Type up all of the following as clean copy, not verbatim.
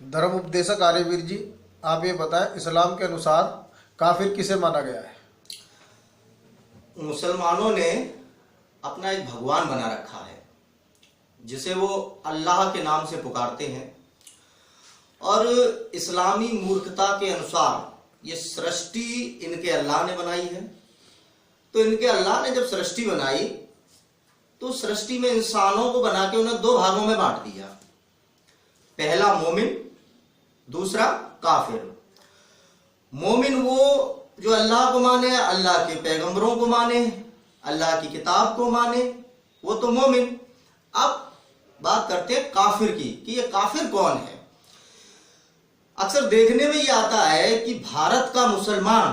धर्म उपदेशक आर्यवीर जी, आप ये बताएं इस्लाम के अनुसार काफिर किसे माना गया है? मुसलमानों ने अपना एक भगवान बना रखा है जिसे वो अल्लाह के नाम से पुकारते हैं। और इस्लामी मूर्खता के अनुसार ये सृष्टि इनके अल्लाह ने बनाई है। तो इनके अल्लाह ने जब सृष्टि बनाई तो सृष्टि में इंसानों को बना के उन्हें दो भागों में बांट दिया। पहला मोमिन, दूसरा काफिर। मोमिन वो जो अल्लाह को माने, अल्लाह के पैगंबरों को माने, अल्लाह की किताब को माने, वो तो मोमिन। अब बात करते हैं काफिर की कि ये काफिर कौन है। अक्सर देखने में ये आता है कि भारत का मुसलमान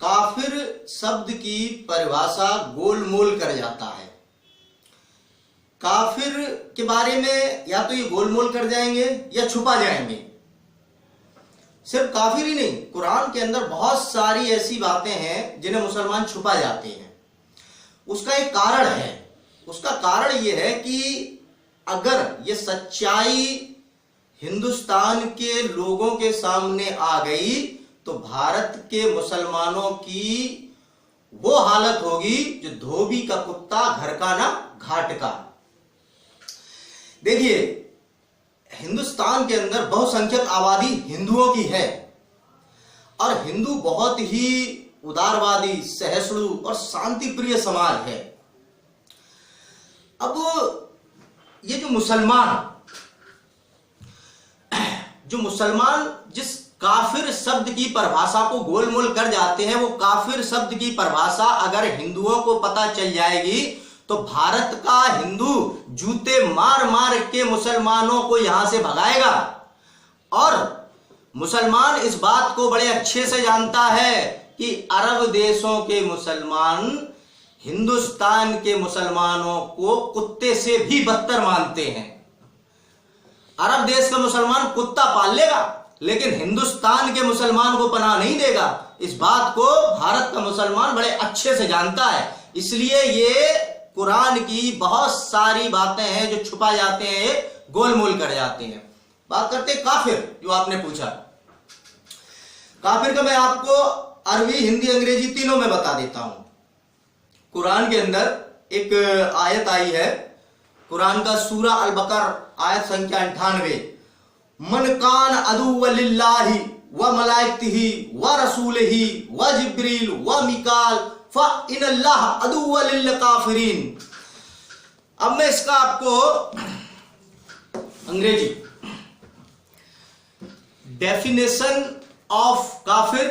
काफिर शब्द की परिभाषा गोलमोल कर जाता है। काफिर के बारे में या तो ये गोलमोल कर जाएंगे या छुपा जाएंगे। सिर्फ काफिर ही नहीं, कुरान के अंदर बहुत सारी ऐसी बातें हैं जिन्हें मुसलमान छुपा जाते हैं। उसका एक कारण है। उसका कारण यह है कि अगर ये सच्चाई हिंदुस्तान के लोगों के सामने आ गई तो भारत के मुसलमानों की वो हालत होगी जो धोबी का कुत्ता घर का ना घाट का। देखिए, हिंदुस्तान के अंदर बहुसंख्यक आबादी हिंदुओं की है और हिंदू बहुत ही उदारवादी, सहिष्णु और शांति प्रिय समाज है। अब ये जो मुसलमान जिस काफिर शब्द की परिभाषा को गोलमोल कर जाते हैं, वो काफिर शब्द की परिभाषा अगर हिंदुओं को पता चल जाएगी तो भारत का हिंदू जूते मार मार के मुसलमानों को यहां से भगाएगा। और मुसलमान इस बात को बड़े अच्छे से जानता है कि अरब देशों के मुसलमान हिंदुस्तान के मुसलमानों को कुत्ते से भी बदतर मानते हैं। अरब देश का मुसलमान कुत्ता पाल लेगा लेकिन हिंदुस्तान के मुसलमान को पनाह नहीं देगा। इस बात को भारत का मुसलमान बड़े अच्छे से जानता है। इसलिए ये कुरान की बहुत सारी बातें हैं जो छुपा जाते हैं, गोलमोल कर जाते हैं। बात करते हैं काफिर, जो आपने पूछा। काफिर का मैं आपको अरबी, हिंदी, अंग्रेजी तीनों में बता देता हूं। कुरान के अंदर एक आयत आई है, कुरान का सूरा अल बकर आयत संख्या 98। मन कान अदुव्व लिल्लाहि व मलाइकतिही व रसूलिही व जिब्रील व मिकाल फ़इन्नल्लाह अदुव्व लिल काफिरीन। अब मैं इसका आपको अंग्रेजी डेफिनेशन ऑफ काफिर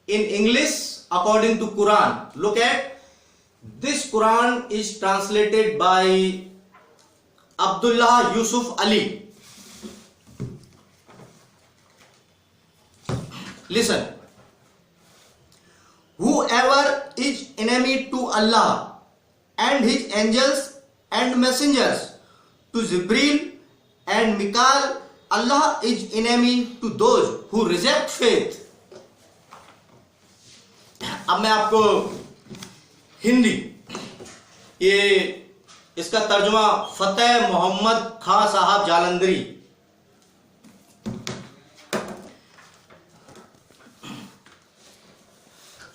in English according to Quran. Look at this Quran is translated by Abdullah Yusuf Ali. Listen. Whoever is enemy to Allah and his angels and messengers, to Jibril and Mikael, Allah is enemy to those who reject faith. अब मैं आपको हिंदी, ये इसका तर्जुमा फतेह मोहम्मद खां साहब जालंधरी।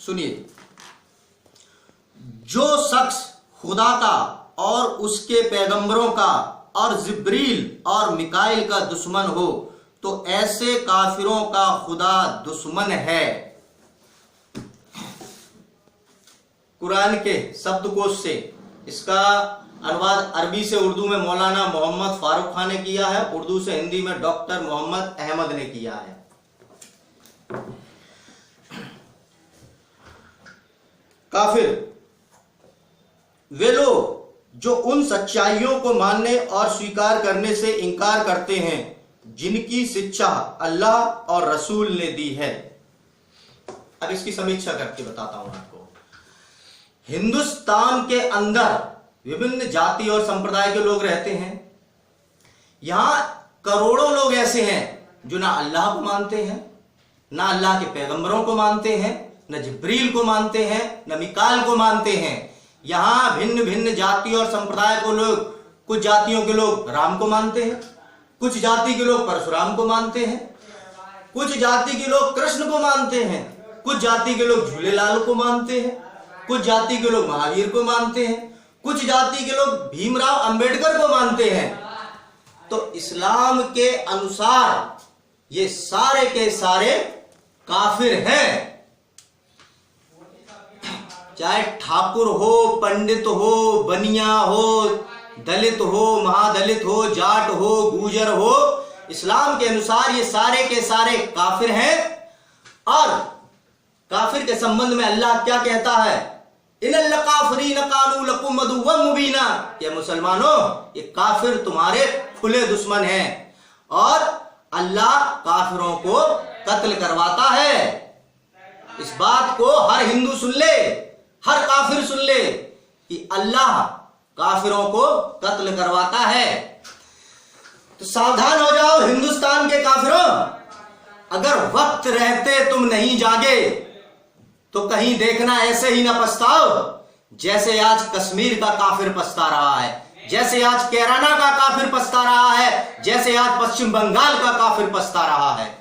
सुनिए। जो शख्स खुदा का और उसके पैगंबरों का और जिब्रील और मिकाइल का दुश्मन हो तो ऐसे काफिरों का खुदा दुश्मन है। कुरान के शब्दकोश से इसका अनुवाद अरबी से उर्दू में मौलाना मोहम्मद फारूक खान ने किया है, उर्दू से हिंदी में डॉक्टर मोहम्मद अहमद ने किया है। काफिर वे लोग जो उन सच्चाइयों को मानने और स्वीकार करने से इनकार करते हैं जिनकी शिक्षा अल्लाह और रसूल ने दी है। अब इसकी समीक्षा करके बताता हूं आपको। हिंदुस्तान के अंदर विभिन्न जाति और संप्रदाय के लोग रहते हैं। यहां करोड़ों लोग ऐसे हैं जो ना अल्लाह को मानते हैं, ना अल्लाह के पैगंबरों को मानते हैं, न जिब्रील को मानते हैं, न मिकाल को मानते हैं। यहां भिन्न भिन्न जाति और संप्रदाय को लोग, कुछ जातियों के लोग राम को मानते हैं, कुछ जाति के लोग परशुराम को मानते हैं, कुछ जाति के लोग कृष्ण को मानते हैं, कुछ जाति के लोग झूलेलाल को मानते हैं, कुछ जाति के लोग महावीर को मानते हैं, कुछ जाति के लोग भीमराव अंबेडकर को मानते हैं। तो इस्लाम के अनुसार ये सारे के सारे काफिर हैं। चाहे ठाकुर हो, पंडित हो, बनिया हो, दलित हो, महादलित हो, जाट हो, गुजर हो, इस्लाम के अनुसार ये सारे के सारे काफिर हैं। और काफिर के संबंध में अल्लाह क्या कहता है? इनल काफिरीन कानू लकुम अदुव्वम मुबीना, ये मुसलमानों, ये काफिर तुम्हारे खुले दुश्मन हैं और अल्लाह काफिरों को कत्ल करवाता है। इस बात को हर हिंदू सुन ले, हर काफिर सुन ले कि अल्लाह काफिरों को कत्ल करवाता है। तो सावधान हो जाओ हिंदुस्तान के काफिरों, अगर वक्त रहते तुम नहीं जागे तो कहीं देखना ऐसे ही ना पछताओ जैसे आज कश्मीर का काफिर पछता रहा है, जैसे आज कैराना का काफिर पछता रहा है, जैसे आज पश्चिम बंगाल का काफिर पछता रहा है।